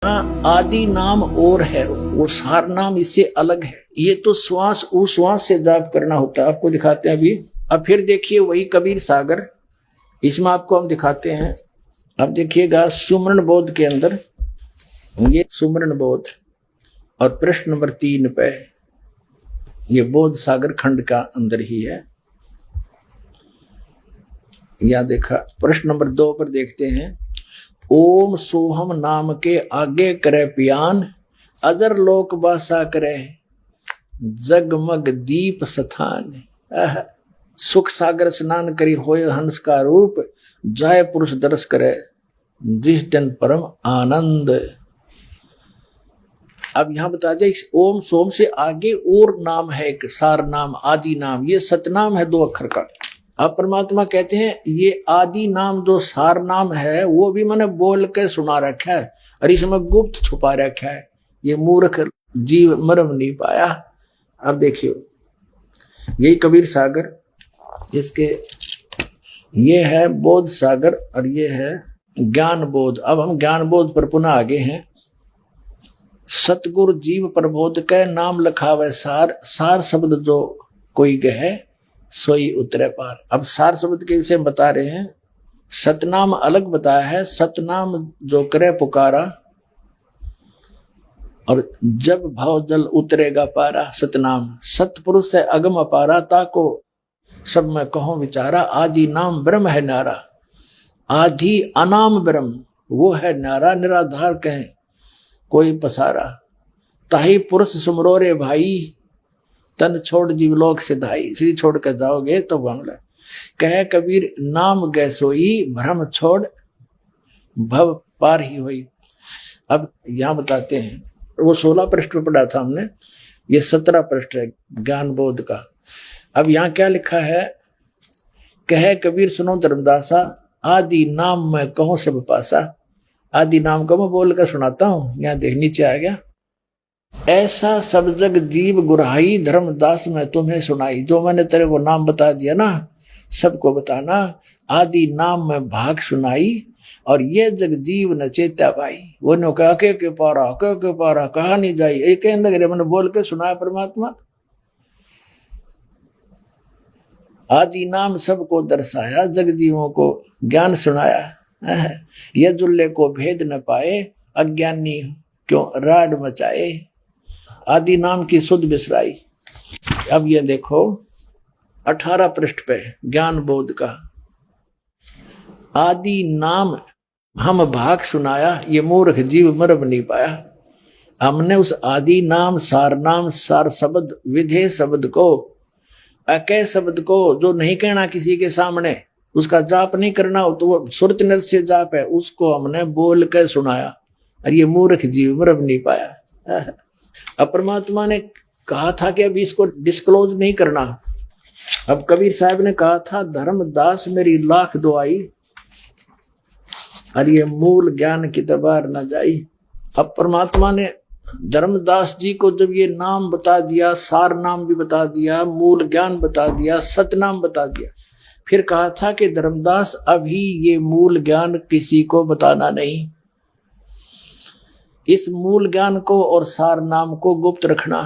आदि नाम और है, वो सार नाम इससे अलग है। ये तो श्वास उश्वास से जाप करना होता है। आपको दिखाते हैं अभी। अब फिर देखिए वही कबीर सागर, इसमें आपको हम दिखाते हैं। अब देखिएगा सुमरण बोध के अंदर, ये सुमरण बोध और प्रश्न नंबर 3 पे, ये बोध सागर खंड का अंदर ही है। यहां देखा प्रश्न नंबर 2 पर देखते हैं। ओम सोहम नाम के आगे करे पियान, अजर लोक बासा करे जगमग दीप स्थान। सुख सागर स्नान करी होय हंस का रूप, जाय पुरुष दर्श करे जिस दिन परम आनंद। अब यहां बता दिया इस ओम सोम से आगे और नाम है, एक सार नाम आदि नाम, ये सतनाम है 2 अक्षर का। अब परमात्मा कहते हैं ये आदि नाम जो सार नाम है वो भी मैंने बोल के सुना रखा है और इसमें गुप्त छुपा रखा है, ये मूर्ख जीव मर्म नहीं पाया। अब देखियो यही कबीर सागर, इसके ये है बोध सागर और ये है ज्ञान बोध। अब हम ज्ञान बोध पर पुनः आगे हैं। सतगुरु जीव प्रबोध के नाम लखावे सार, सार शब्द जो कोई गहे सोई उतरे पार। अब सार शब्द के विषय में बता रहे हैं। सतनाम अलग बताया है, सतनाम जो करे पुकारा और जब भाव जल उतरेगा पारा। सतनाम सतपुरुष से अगम अपारा, ताको सब मैं कहूं विचारा। आदि नाम ब्रह्म है नारा, आदि अनाम ब्रह्म वो है नारा। निराधार कहें कोई पसारा, ताही पुरुष सुमरो रे भाई, तन छोड़ जीवलोक सिधाई। श्री छोड़ कर जाओगे तो बांग्ला कहे कबीर नाम गै सोई, भ्रम छोड़ भव पार ही हुई। अब यहां बताते हैं, वो 16 पृष्ठ में पढ़ा था हमने, ये 17 पृष्ठ है ज्ञान बोध का। अब यहां क्या लिखा है, कहे कबीर सुनो धर्मदासा, आदि नाम मैं कहूं सब पासा। आदि नाम को मैं बोल कर सुनाता हूं। यहां देख नीचे आ गया, ऐसा सब जग जीव गुराई, धर्मदास मैं तुम्हें सुनाई। जो मैंने तेरे को नाम बता दिया ना, सबको बताना। आदि नाम में भाग सुनाई और ये जग जीव न चेता भाई। वो ने कहा के पारा कहा नहीं जाई, एक लगे मैंने बोल के सुनाया परमात्मा। आदि नाम सबको दर्शाया, जग जीवों को ज्ञान सुनाया। ये जुल्ले को भेद न पाए, अज्ञानी क्यों राड मचाए। आदि नाम की सुध बिसराई। अब ये देखो 18 पृष्ठ पे ज्ञान बोध का, आदि नाम हम भाग सुनाया, ये मूर्ख जीव मरब नहीं पाया। हमने उस आदि नाम सार शब्द विधेय शब्द को, अकय शब्द को, जो नहीं कहना किसी के सामने, उसका जाप नहीं करना हो तो वो सुरत नृत्य जाप है, उसको हमने बोल कर सुनाया और ये मूर्ख जीव मरब नहीं पाया। अब परमात्मा ने कहा था कि अभी इसको डिस्क्लोज नहीं करना। अब कबीर साहब ने कहा था धर्मदास मेरी लाख दुआई, और ये मूल ज्ञान की तबार न जाई। अब परमात्मा ने धर्मदास जी को जब ये नाम बता दिया, सार नाम भी बता दिया, मूल ज्ञान बता दिया, सतनाम बता दिया, फिर कहा था कि धर्मदास अभी ये मूल ज्ञान किसी को बताना नहीं। इस मूल ज्ञान को और सार नाम को गुप्त रखना।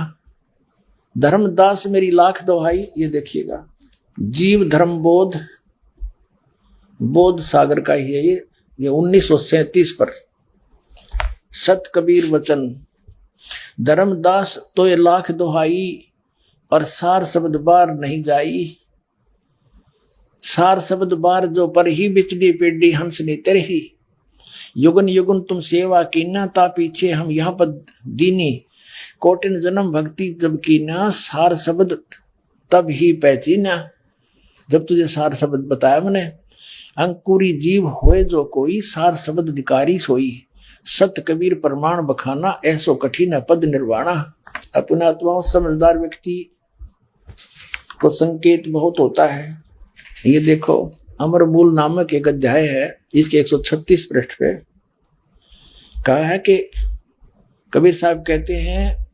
धर्मदास मेरी लाख दुहाई, ये देखिएगा जीव धर्म बोध, बोध सागर का ही है ये 1937 पर। सत कबीर वचन, धर्मदास तो ये लाख दुहाई और सार शब्द बार नहीं जाई। सार शब्द बार जो पर ही बिचड़ी पेड़ी हंस ने तेरही। युगन युगन तुम सेवा कीना, ता पीछे हम यहाँ पर दीनी। कोटिन जन्म भक्ति जब कीना, सार शब्द तब ही पहचीना। जब तुझे सार शब्द बताया मैंने। अंकुरी जीव होए जो कोई, सार शब्द अधिकारी सोई। सत कबीर प्रमाण बखाना, ऐसो कठिन पद निर्वाणा। अपने आत्मा समझदार व्यक्ति को संकेत बहुत होता है। ये देखो अमर मूल नामक एक अध्याय है, इसके 136 पृष्ठ पे कहा है कि कबीर साहब कहते हैं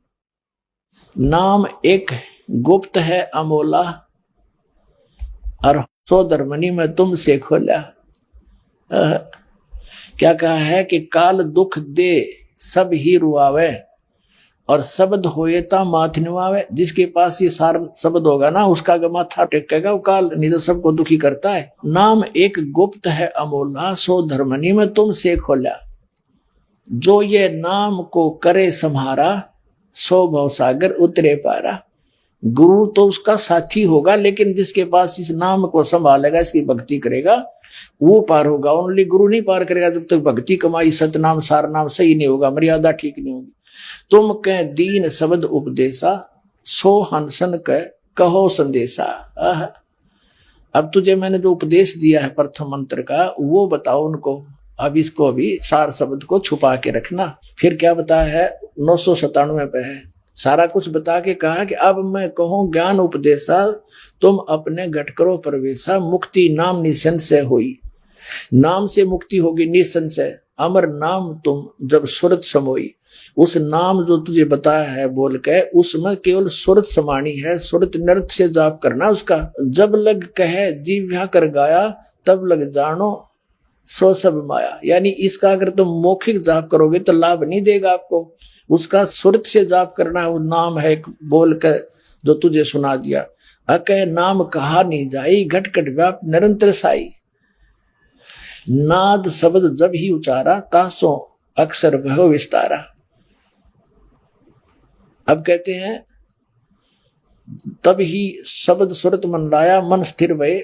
नाम एक गुप्त है अमोला, और सो धर्मनी में तुमसे खोला। क्या कहा है कि काल दुख दे सब ही रुआवे, और शब्द होए ता माथ निवावे। जिसके पास ये सार शब्द होगा ना, उसका अगर माथा टेकेगा वो काल नहीं तो सबको दुखी करता है। नाम एक गुप्त है अमोला, सो धर्मनी में तुमसे खोला। जो ये नाम को करे सम्हारा, सो भवसागर उतरे पारा। गुरु तो उसका साथी होगा, लेकिन जिसके पास इस नाम को संभालेगा, इसकी भक्ति करेगा, वो पार होगा। ओनली गुरु नहीं पार करेगा जब तक भक्ति कमाई सतनाम सार नाम सही नहीं होगा, मर्यादा ठीक नहीं होगी। तुम कह दीन शब्द उपदेशा, सो हंसन कहो संदेशा। अब तुझे मैंने जो उपदेश दिया है प्रथम मंत्र का, वो बताओ उनको। अब इसको अभी सार शब्द को छुपा के रखना। फिर क्या बताया है, 997 पे है, सारा कुछ बता के कहा कि अब मैं कहूं ज्ञान उपदेशा, तुम अपने घट करो प्रवेशा। मुक्ति नाम निसंशय हुई, नाम से मुक्ति होगी निसंशय। अमर नाम तुम जब सुरत समोई, उस नाम जो तुझे बताया है बोल के, उसमें केवल सुरत समानी है। सुरत नृत्य से जाप करना उसका। जब लग कहे जीव्या कर गाया, तब लग जानो सो सब माया। यानी इसका अगर तुम मौखिक जाप करोगे तो लाभ नहीं देगा आपको, उसका सुरत से जाप करना। वो नाम है बोल कर जो तुझे सुना दिया। अकह नाम कहा नहीं जाई, घट घट व्याप निरंतर साई। नाद शब्द जब ही उचारा, तासो अक्षर भयो विस्तारा। अब कहते हैं तब ही शब्द सुरत मन लाया, मन स्थिर भय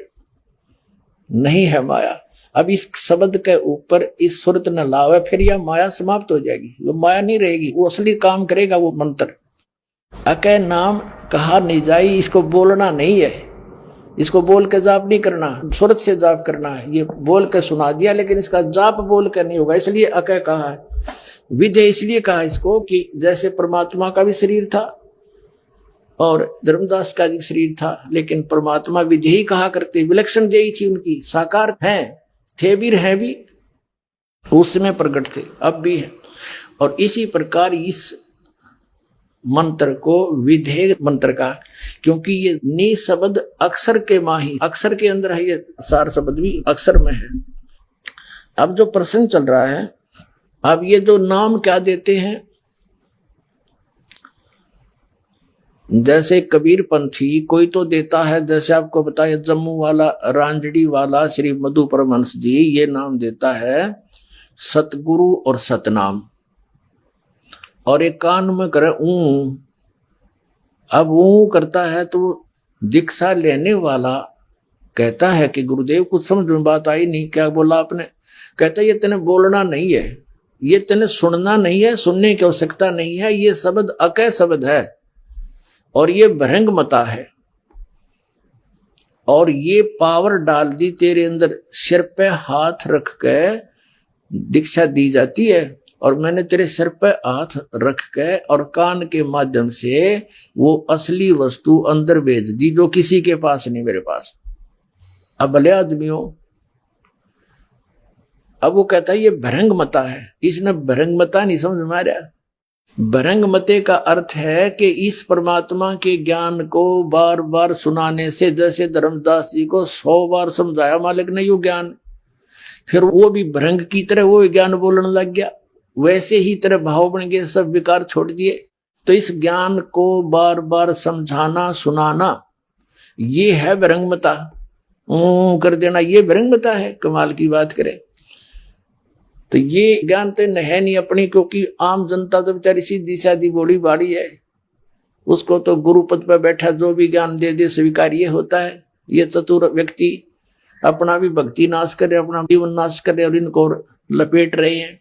नहीं है माया। अब इस शब्द के ऊपर इस सुरत न लावे, फिर यह माया समाप्त हो जाएगी, वो माया नहीं रहेगी, वो असली काम करेगा वो मंत्र। अकह नाम कहा नहीं जाई, इसको बोलना नहीं है, इसको बोल के जाप नहीं करना, सुरत से जाप करना है। ये बोल के सुना दिया, लेकिन इसका जाप बोल कर नहीं होगा, इसलिए अकह कहा है। विधेय इसलिए कहा इसको कि जैसे परमात्मा का भी शरीर था और धर्मदास का भी शरीर था, लेकिन परमात्मा विधेय कहा करते, विलक्षण देही थी उनकी, साकार हैं थे भी हैं भी, उस समय प्रकट थे अब भी है। और इसी प्रकार इस मंत्र को विधेय मंत्र का, क्योंकि ये नी शब्द अक्षर के माही, अक्षर के अंदर है, ये सार शब्द भी अक्षर में है। अब जो प्रश्न चल रहा है, अब ये जो नाम क्या देते हैं, जैसे कबीर पंथी कोई तो देता है, जैसे आपको बताया जम्मू वाला रांजड़ी वाला श्री मधु परमहंस जी, ये नाम देता है सतगुरु और सतनाम, और एक कान में करे ऊ। अब ऊ करता है तो दीक्षा लेने वाला कहता है कि गुरुदेव कुछ समझ में बात आई नहीं, क्या बोला आपने? कहता है ये तेने बोलना नहीं है, ये तेने सुनना नहीं है, सुनने की आवश्यकता नहीं है, ये शब्द अकह शब्द है और ये भ्रंग मता है, और ये पावर डाल दी तेरे अंदर, सिर पे हाथ रख के दीक्षा दी जाती है, और मैंने तेरे सिर पे हाथ रख के और कान के माध्यम से वो असली वस्तु अंदर भेज दी जो किसी के पास नहीं, मेरे पास। अब भले आदमियों, अब वो कहता है ये भ्रंग मता है, इसने भ्रंग मता नहीं समझ में आ रहा। भ्रंग मते का अर्थ है कि इस परमात्मा के ज्ञान को बार बार सुनाने से, जैसे धर्मदास जी को 100 बार समझाया मालिक ने यू ज्ञान, फिर वो भी भ्रंग की तरह वो ज्ञान बोलने लग गया, वैसे ही तरह भाव बन गए, सब विकार छोड़ दिए। तो इस ज्ञान को बार बार समझाना सुनाना, ये है भ्रंगमता। कर देना ये भ्रंगमता है, कमाल की बात करें तो ये ज्ञान तो है नहीं अपनी, क्योंकि आम जनता तो बेचारी सीधी सादी बोली बाड़ी है, उसको तो गुरु पद पर बैठा जो भी ज्ञान दे दे स्वीकार्य होता है। ये चतुर व्यक्ति अपना भी भक्ति नाश कर रहे, अपना जीवन नाश कर रहे और इनको लपेट रहे हैं।